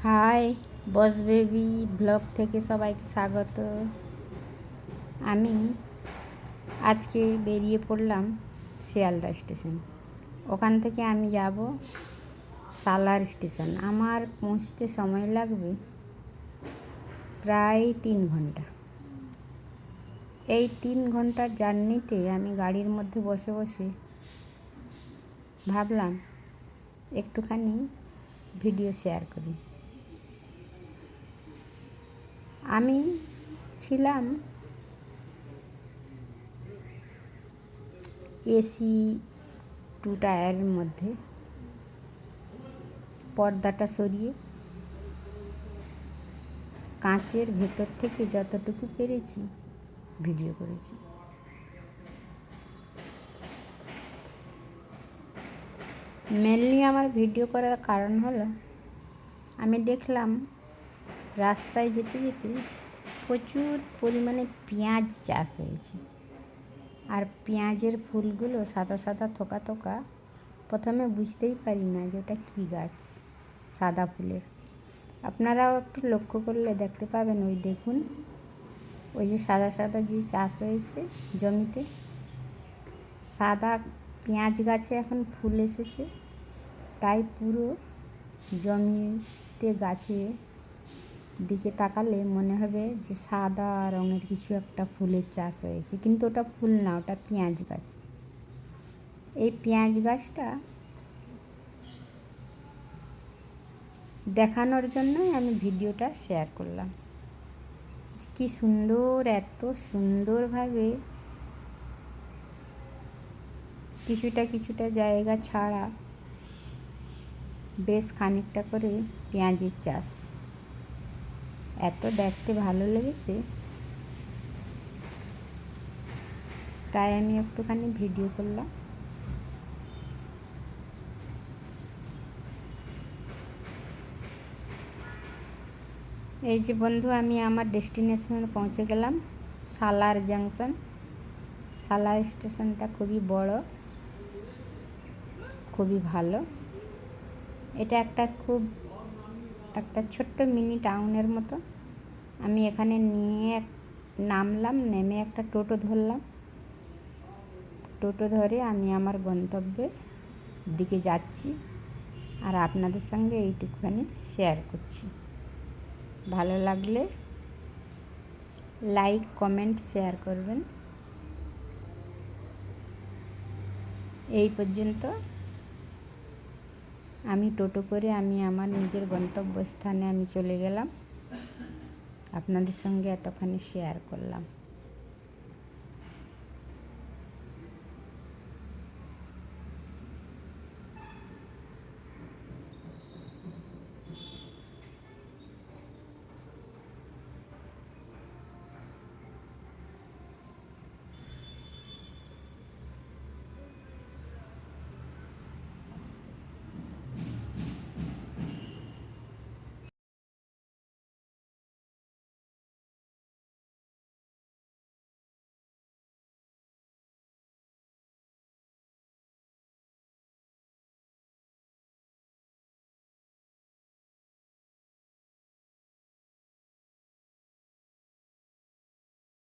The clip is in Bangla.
হাই বস বেবি ব্লগ থেকে সবাইকে স্বাগত। আমি আজকে বেরিয়ে পড়লাম শিয়ালদা স্টেশন। ওখান থেকে আমি যাব সালার স্টেশন। আমার পৌঁছতে সময় লাগবে প্রায় 3 ঘন্টা। এই 3 ঘন্টার জার্নিতে আমি গাড়ির মধ্যে বসে বসে ভাবলাম একটুখানি ভিডিও শেয়ার করি। আমি ছিলাম এসি 2 টায়ারের মধ্যে। পর্দাটা সরিয়ে কাঁচের ভেতর থেকে যতটুকু পেরেছি ভিডিও করেছি। মেনলি আমার ভিডিও করার কারণ হলো আমি দেখলাম রাস্তায় যেতে যেতে প্রচুর পরিমাণে পেঁয়াজ চাষ হয়েছে। আর পেঁয়াজের ফুলগুলো সাদা সাদা থোকা থোকা। প্রথমে বুঝতেই পারি না যে ওটা কী গাছ, সাদা ফুলের। আপনারাও একটু লক্ষ্য করলে দেখতে পাবেন। ওই দেখুন, ওই যে সাদা সাদা যে চাষ হয়েছে জমিতে, সাদা পেঁয়াজ গাছে এখন ফুল এসেছে। তাই পুরো জমিতে গাছে দিকে তাকালে মনে হবে যে সাদা রঙের কিছু একটা ফুলের চাষ হয়েছে, কিন্তু ওটা ফুল না, ওটা পেঁয়াজ গাছ। এই পেঁয়াজ গাছটা দেখানোর জন্যই আমি ভিডিওটা শেয়ার করলাম। কি সুন্দর, এত সুন্দরভাবে কিছুটা কিছুটা জায়গা ছাড়া বেশ খানিকটা করে পেঁয়াজের চাষ। এত দেখতে ভালো লেগেছে, তাই আমি একটুখানি ভিডিও করলাম। এই যে বন্ধু, আমি আমার ডেস্টিনেশনে পৌঁছে গেলাম, সালার জাংশন। সালার স্টেশনটা খুবই বড়, খুবই ভালো। এটা একটা ছোট্ট মিনি টাউনের মতো। আমি এখানে নামলাম, নেমে একটা টোটো ধরলাম। টোটো ধরে আমি আমার গন্তব্যের দিকে যাচ্ছি, আর আপনাদের সঙ্গে এইটুকুখানি শেয়ার করছি। ভালো লাগলে লাইক, কমেন্ট, শেয়ার করবেন। এই পর্যন্ত আমি টোটো করে আমি আমার নিজের গন্তব্যস্থানে আমি চলে গেলাম। আপনাদের সঙ্গে এতখানি শেয়ার করলাম।